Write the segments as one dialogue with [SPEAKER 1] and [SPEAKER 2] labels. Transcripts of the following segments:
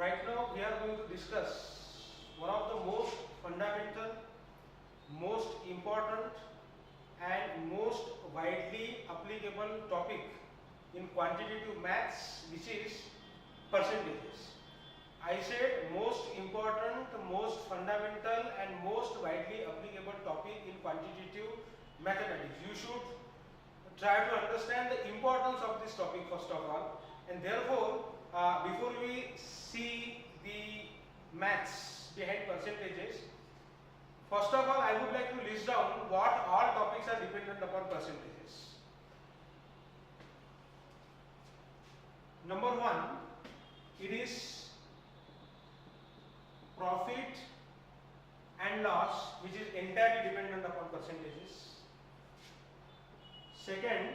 [SPEAKER 1] Right now we are going to discuss one of the most fundamental, most important and most widely applicable topic in quantitative maths, which is percentages. I said most important, most fundamental and most widely applicable topic in quantitative mathematics. You should try to understand the importance of this topic first of all, and therefore before we see the maths behind percentages, first of all I would like to list down what all topics are dependent upon percentages. Number one, it is profit and loss, which is entirely dependent upon percentages. Second,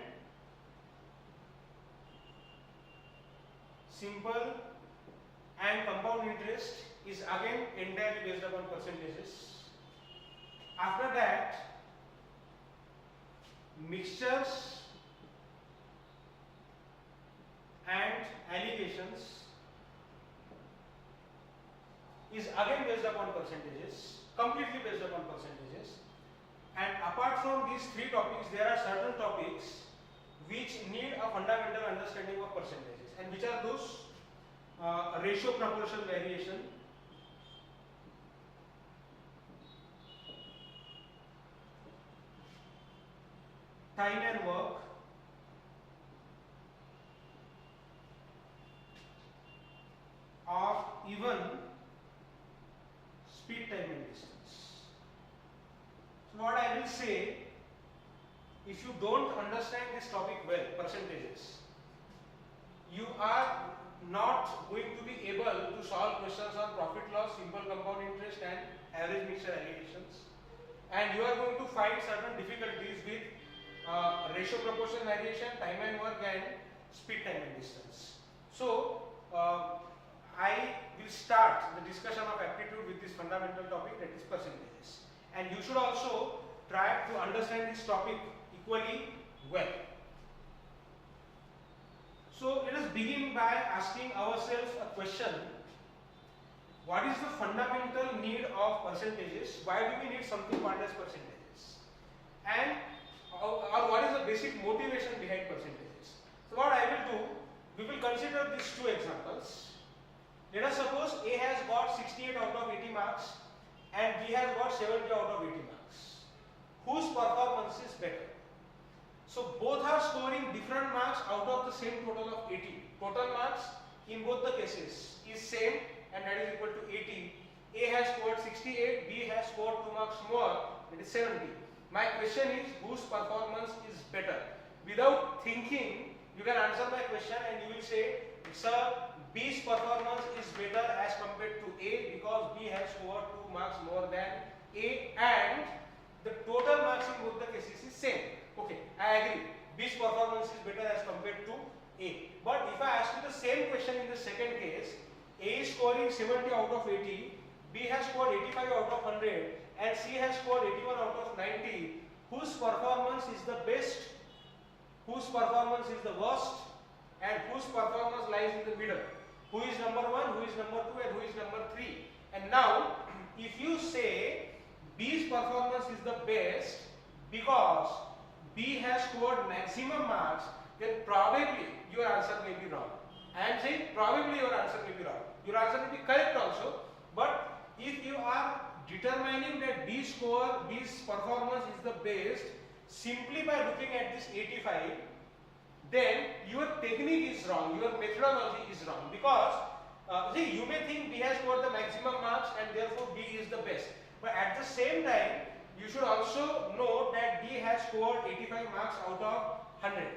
[SPEAKER 1] simple and compound interest is again entirely based upon percentages. After that, mixtures and allocations is again based upon percentages, completely based upon percentages. And apart from these three topics, there are certain topics which need a fundamental understanding of percentages. And which are those? Ratio proportion variation, time and work, or even speed, time and distance. So what I will say, if you don't understand this topic well, percentages, you are not going to be able to solve questions on profit loss, simple compound interest and average mixture allocations, and you are going to find certain difficulties with ratio proportion variation, time and work and speed, time and distance. So I will start the discussion of aptitude with this fundamental topic, that is percentages, and you should also try to understand this topic equally well. So let us begin by asking ourselves a question: what is the fundamental need of percentages? Why do we need something called as percentages? And or what is the basic motivation behind percentages? So what I will do, we will consider these two examples. Let us suppose A has got 68 out of 80 marks and B has got 70 out of 80 marks. Whose performance is better? So both are scoring different marks out of the same total of 80. Total marks in both the cases is same, and that is equal to 80. A has scored 68, B has scored 2 marks more, that is 70. My question is, whose performance is better? Without thinking, you can answer my question and you will say, sir, B's performance is better as compared to A because B has scored 2 marks more than A and the total marks in both the cases is same. Okay, I agree. B's performance is better as compared to A. But if I ask you the same question in the second case, A is scoring 70 out of 80, B has scored 85 out of 100 and C has scored 81 out of 90, whose performance is the best, whose performance is the worst, and whose performance lies in the middle? Who is number 1, who is number 2 and who is number 3? And now, if you say B's performance is the best because B has scored maximum marks, then probably your answer may be wrong. I am saying probably your answer may be wrong. Your answer may be correct also, but if you are determining that B's performance is the best simply by looking at this 85, then your technique is wrong, your methodology is wrong, because see, you may think B has scored the maximum marks and therefore B is the best, but at the same time you should also know that B has scored 85 marks out of 100.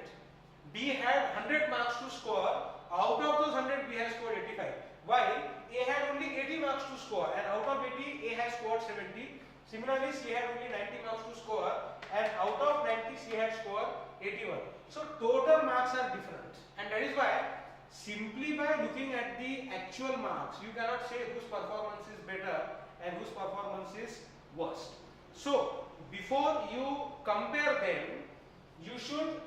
[SPEAKER 1] B had 100 marks to score, out of those 100 B has scored 85, while A had only 80 marks to score and out of 80 A has scored 70. Similarly, C had only 90 marks to score and out of 90 C had scored 81. So total marks are different, and that is why simply by looking at the actual marks you cannot say whose performance is better and whose performance is worst. So before you compare them, you should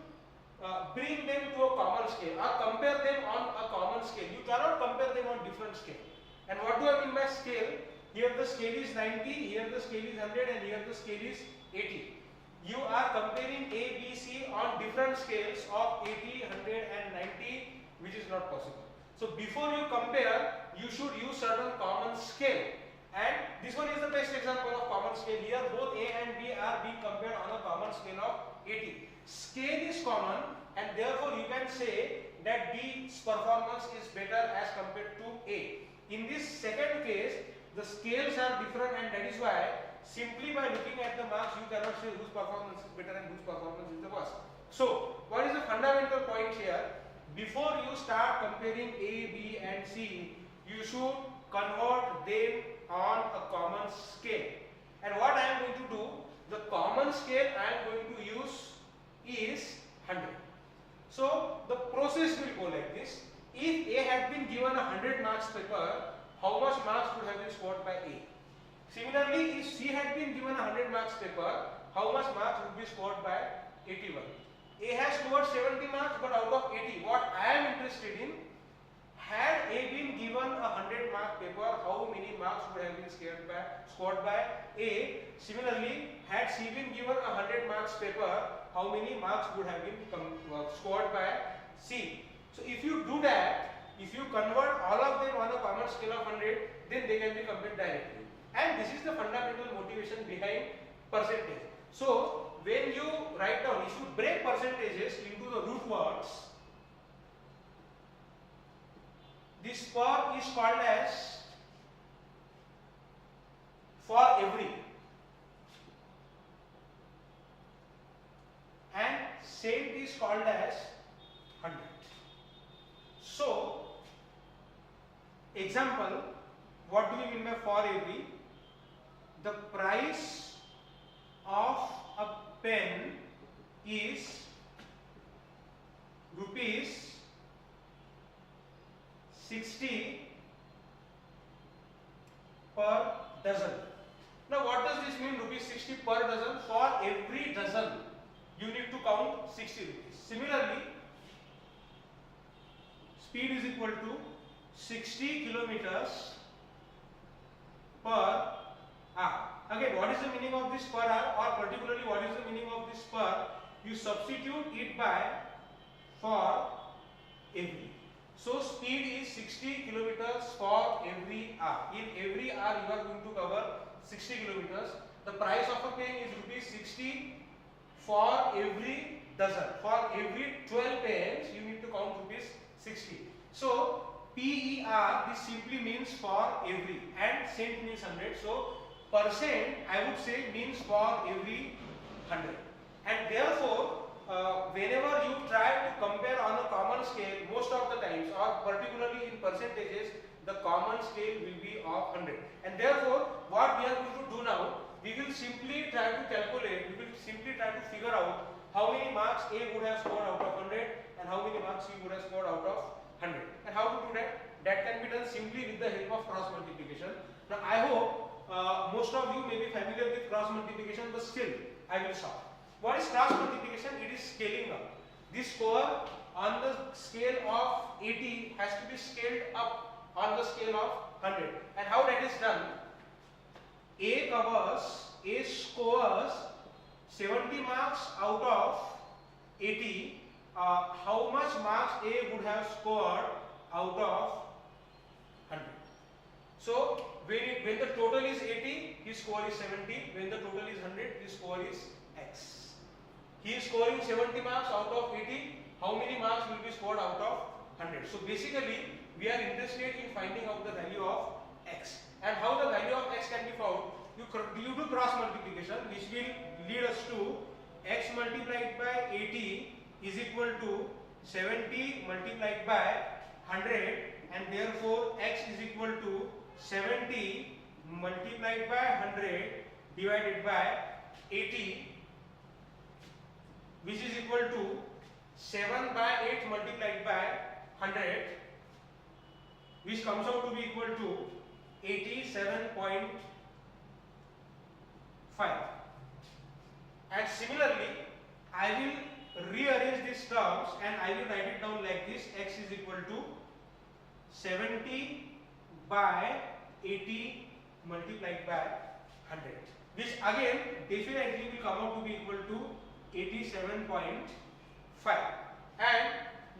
[SPEAKER 1] bring them to a common scale or compare them on a common scale. You cannot compare them on different scale. And what do I mean by scale? Here the scale is 90, here the scale is 100, and here the scale is 80. You are comparing A, B, C on different scales of 80, 100 and 90, which is not possible. So before you compare, you should use certain common scale. And this one is the best example of common scale. Here both A and B are being compared on a common scale of 80. Scale is common, and therefore you can say that B's performance is better as compared to A. In this second case, the scales are different, and that is why simply by looking at the marks you cannot say whose performance is better and whose performance is the worst. So what is the fundamental point here? Before you start comparing A, B and C, you should convert them on a common scale. And what I am going to do, the common scale I am going to use is 100. So the process will go like this. If A had been given a 100 marks paper, how much marks would have been scored by A? Similarly, if C had been given a 100 marks paper, how much marks would be scored by 81? A has scored 70 marks, but out of 80, what I am interested in, had A been given a 100 mark paper, how many marks would have been scored by A? Similarly, had C been given a 100 marks paper, how many marks would have been scored by C? So if you do that, if you convert all of them on a common scale of 100, then they can be compared directly. And this is the fundamental motivation behind percentage. So when you write down, if you break percentages into the root words, this per is called as for every, and cent is called as 100. So example, what do we mean by for every? The price of a pen is rupees 60 per dozen. Now what does this mean, rupees 60 per dozen? For every dozen you need to count 60 rupees. Similarly, speed is equal to 60 kilometers per hour. Again, what is the meaning of this per hour, or particularly what is the meaning of this per? You substitute it by for every. So speed is 60 kilometers for every hour. In every hour you are going to cover 60 kilometers. The price of a pen is rupees 60 for every dozen. For every 12 pens you need to count rupees 60. So PER, this simply means for every, and cent means 100. So percent I would say means for every 100. And therefore whenever you try to compare on a common scale, most of the times, or particularly in percentages, the common scale will be of 100. And therefore what we are going to do now, we will simply try to calculate, we will simply try to figure out how many marks A would have scored out of 100 and how many marks C would have scored out of 100. And how to do that? That can be done simply with the help of cross multiplication. Now I hope most of you may be familiar with cross multiplication, but still I will stop. What is cross multiplication? It is scaling up. This score on the scale of 80 has to be scaled up on the scale of 100. And how that is done? A scores 70 marks out of 80. How much marks A would have scored out of 100? So when the total is 80, his score is 70. When the total is 100, his score is X. He is scoring 70 marks out of 80. How many marks will be scored out of 100? So basically, we are interested in finding out the value of X. And how the value of X can be found? You do cross multiplication, which will lead us to X multiplied by 80 is equal to 70 multiplied by 100, and therefore X is equal to 70 multiplied by 100 divided by 80, which is equal to 7 by 8 multiplied by 100, which comes out to be equal to 87.5. And similarly, I will rearrange these terms and I will write it down like this: X is equal to 70 by 80 multiplied by 100, which again definitely will come out to be equal to 87.5. And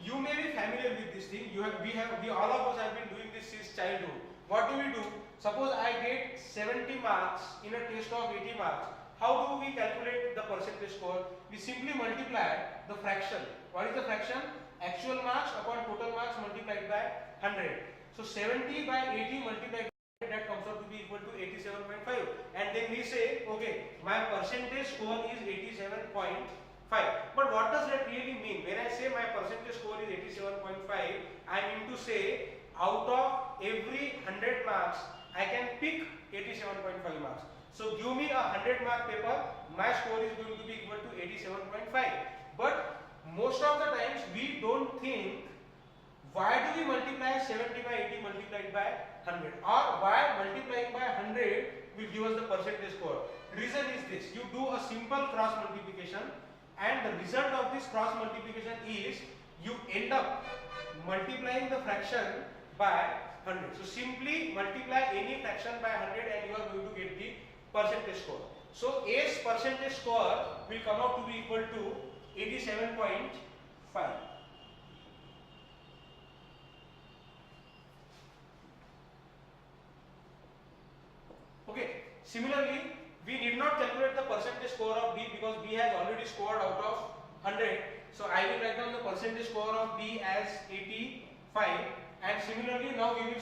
[SPEAKER 1] you may be familiar with this thing. We all of us have been doing this since childhood. What do we do? Suppose I get 70 marks in a test of 80 marks. How do we calculate the percentage score? We simply multiply the fraction. What is the fraction? Actual marks upon total marks multiplied by 100. So 70 by 80 multiplied by 100, that comes out to be equal to 87.5. And then we say, okay, my percentage score is 87.5. But what does that really mean? When I say my percentage score is 87.5, I mean to say out of every 100 marks, I can pick 87.5 marks. So give me a 100 mark paper, my score is going to be equal to 87.5. But most of the times we don't think, why do we multiply 70 by 80 multiplied by 100, or why multiplying by 100 will give us the percentage score. Reason is this: you do a simple cross multiplication, and the result of this cross multiplication is you end up multiplying the fraction by 100. So simply multiply any fraction by 100 and you are going to get the percentage score. So A's percentage score will come out to be equal to 87.5. Okay. Similarly, we need not calculate the percentage score of B because B has already scored out of 100. So I will write down the percentage score of B as 85. And similarly, now we will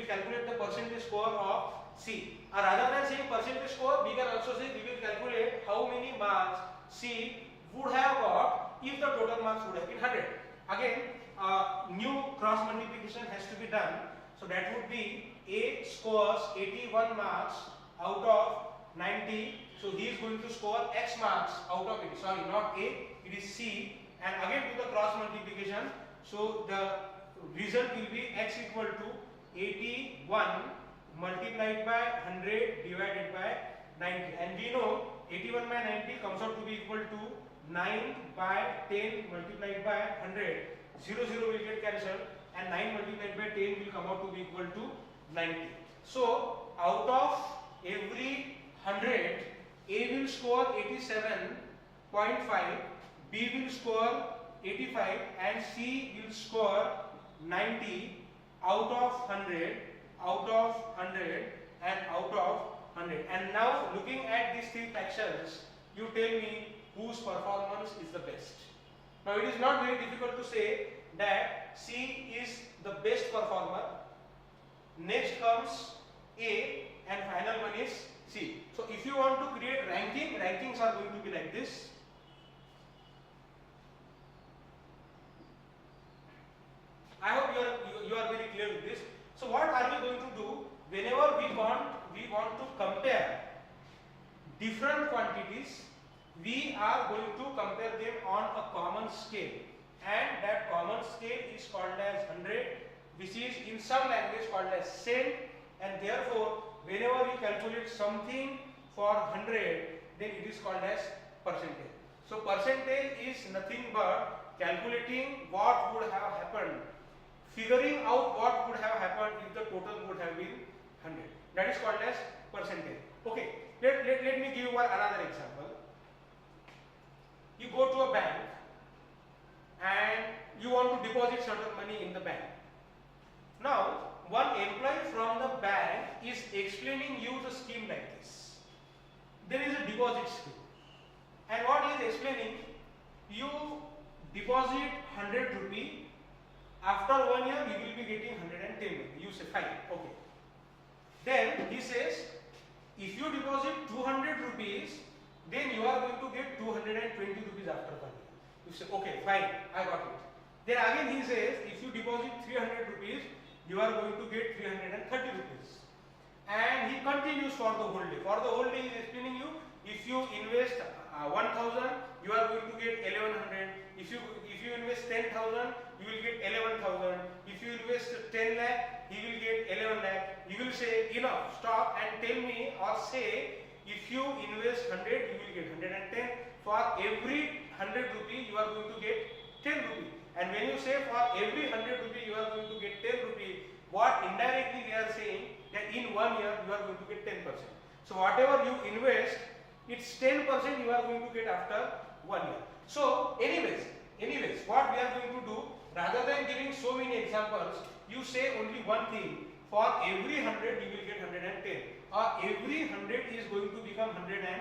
[SPEAKER 1] calculate the percentage score of C. Or rather than saying percentage score, we can also say we will calculate how many marks C would have got if the total marks would have been 100. Again, new cross multiplication has to be done. So that would be A scores 81 marks out of 90. So he is going to score X marks out of it. Sorry, not A, it is C. And again do the cross multiplication. So the result will be X equal to 81 multiplied by 100 divided by 90. And we know 81 by 90 comes out to be equal to 9 by 10 multiplied by 100. 0, 0 will get cancelled and 9 multiplied by 10 will come out to be equal to 90. So out of every 100, A will score 87.5, B will score 85 and C will score 90 out of 100, out of 100 and out of 100. And now looking at these three fractions, you tell me whose performance is the best. Now it is not very difficult to say that C is the best performer, next comes A and final one is C. So if you want to create rankings are going to be like this. I hope you are very clear with this. So what are we going to do? Whenever we want to compare different quantities, we are going to compare them on a common scale, and that common scale is called as 100, which is in some language called as cent, and therefore whenever we calculate something for 100, then it is called as percentage. So percentage is nothing but calculating what would have happened, figuring out what would have happened if the total would have been 100. That is called as percentage. Okay, let me give you another example. You go to a bank and you want to deposit certain money in the bank. Now, one employee from the bank is explaining you the scheme like this. There is a deposit scheme, and what he is explaining, you deposit 100 rupee. After 1 year, you will be getting 110 rupee. You say fine, okay. Then he says, if you deposit 200 rupees, then you are going to get 220 rupees after 1 year. You say, okay, fine, I got it. Then again he says, if you deposit 300 rupees, you are going to get 330 rupees. And he continues for the whole day. For the whole day he is explaining you, if you invest 1000, you are going to get 1100. If you invest 10,000, you will get 11,000. If you invest 10 lakh, he will get 11 lakh. You will say, enough, stop and tell me or say, if you invest 100, you will get 110. For every 100 rupee, you are going to get 10 rupee. And when you say for every 100 rupee, you are going to get 10 rupee, what what indirectly we are saying that in 1 year you are going to get 10%. So whatever you invest, it's 10% you are going to get after 1 year. So anyways, what we are going to do, rather than giving so many examples, you say only one thing. For every 100 you will get 110, or every 100 is going to become 110.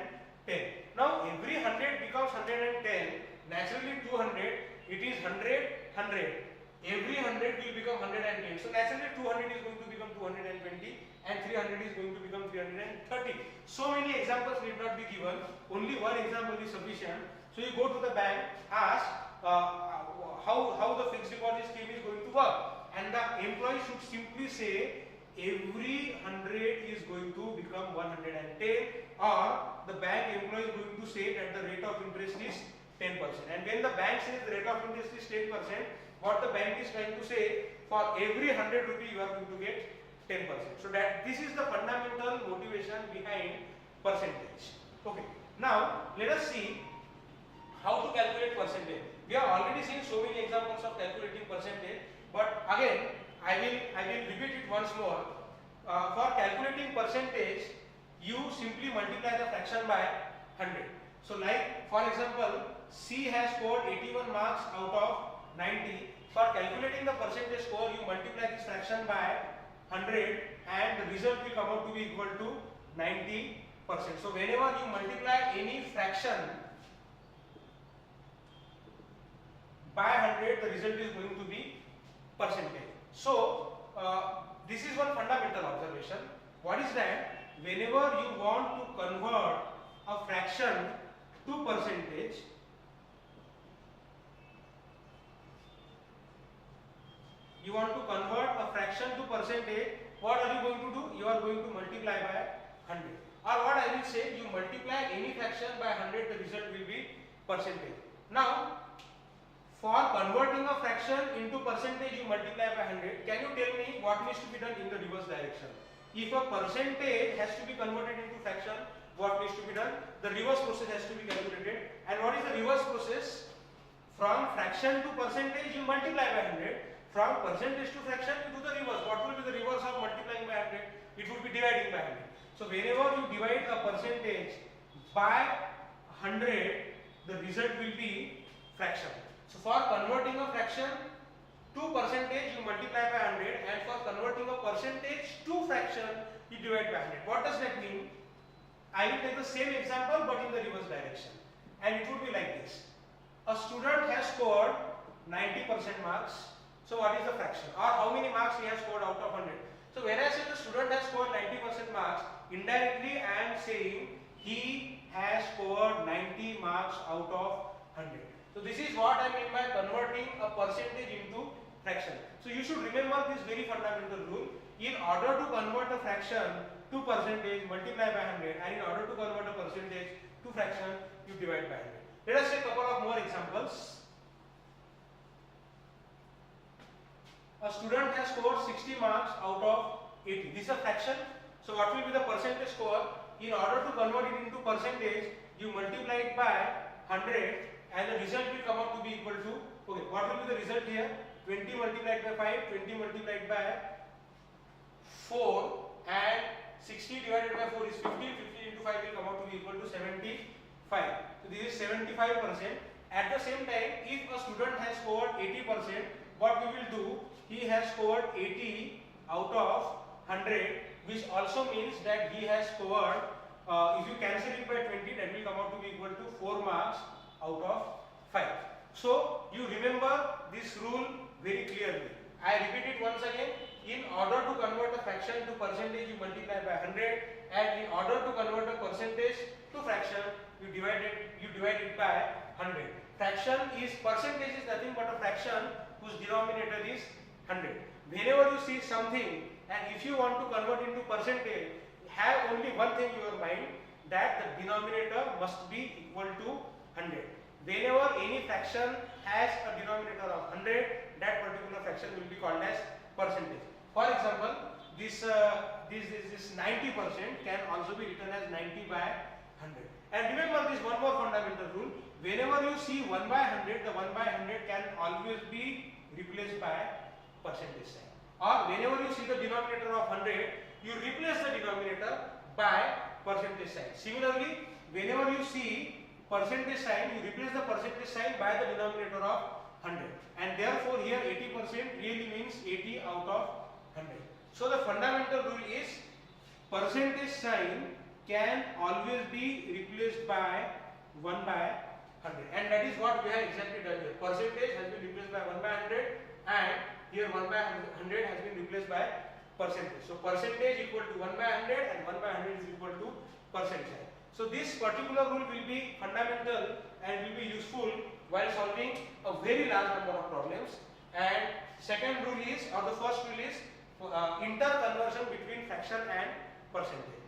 [SPEAKER 1] Now every 100 becomes 110, naturally 200, it is 100, 100. Every 100 will become 110. So naturally 200 is going to become 220 and 300 is going to become 330. So many examples need not be given. Only one example is sufficient. So you go to the bank, ask how the fixed deposit scheme is going to work. And the employee should simply say every 100 is going to become 110, or the bank employee is going to say that the rate of interest is 10%. And when the bank says the rate of interest is 10%, what the bank is trying to say, for every 100 rupee you are going to get 10%. So that this is the fundamental motivation behind percentage. Okay. Now let us see how to calculate percentage. We have already seen so many examples of calculating percentage, but again I will repeat it once more. For calculating percentage, you simply multiply the fraction by 100. So like for example, C has scored 81 marks out of 90. For calculating the percentage score, you multiply this fraction by 100 and the result will come out to be equal to 90%. So whenever you multiply any fraction by 100, the result is going to be percentage. So this is one fundamental observation. What is that? Whenever you want to convert a fraction to percentage, what are you going to do? You are going to multiply by 100. Or what I will say, you multiply any fraction by 100, the result will be percentage. Now, for converting a fraction into percentage, you multiply by 100. Can you tell me what needs to be done in the reverse direction? If a percentage has to be converted into fraction, what needs to be done? The reverse process has to be calculated. And what is the reverse process? From fraction to percentage, you multiply by 100. From percentage to fraction, you do the reverse. What will be the reverse of multiplying by 100? It would be dividing by 100. So whenever you divide a percentage by 100, the result will be fraction. So for converting a fraction to percentage, you multiply by 100, and for converting a percentage to fraction, you divide by 100. What does that mean? I will take the same example but in the reverse direction. And it would be like this. A student has scored 90% marks. So what is the fraction? Or how many marks he has scored out of 100? So when I say the student has scored 90% marks, indirectly I am saying he has scored 90 marks out of 100. So this is what I mean by converting a percentage into fraction. So you should remember this very fundamental rule. In order to convert a fraction to percentage, multiply by 100, and in order to convert a percentage to fraction, you divide by 100. Let us take a couple of more examples. A student has scored 60 marks out of 80. This is a fraction. So what will be the percentage score? In order to convert it into percentage, you multiply it by 100 and the result will come out to be equal to, okay, what will be the result here? 20 multiplied by 5, 20 multiplied by 4, and 60 divided by 4 is 50, 50 into 5 will come out to be equal to 75. So this is 75%. At the same time, if a student has scored 80%, what we will do, he has scored 80 out of 100, which also means that he has scored, if you cancel it by 20, that will come out to be equal to 4 marks out of 5. So you remember this rule very clearly. I repeat it once again. In order to convert a fraction to percentage, you multiply by 100, and in order to convert a percentage to fraction, you divide it by 100. Percentage is nothing but a fraction whose denominator is 100. Whenever you see something and if you want to convert into percentage, have only one thing in your mind, that the denominator must be equal to 100. Whenever any fraction has a denominator of 100, that particular fraction will be called as percentage. For example, this 90% can also be written as 90 by 100. And remember this one more fundamental rule. Whenever you see 1 by 100, the 1 by 100 can always be replaced by percentage sign. or whenever you see the denominator of 100, you replace the denominator by percentage sign. Similarly, whenever you see percentage sign, you replace the percentage sign by the denominator of 100, and therefore here 80% really means 80 out of 100. So the fundamental rule is percentage sign can always be replaced by 1 by 100, and that is what we have exactly done here. Percentage has been replaced by 1 by 100, and here 1 by 100 has been replaced by percentage. So percentage equal to 1 by 100 and 1 by 100 is equal to percentage. So this particular rule will be fundamental and will be useful while solving a very large number of problems. And second rule is, or the first rule is, interconversion between fraction and percentage.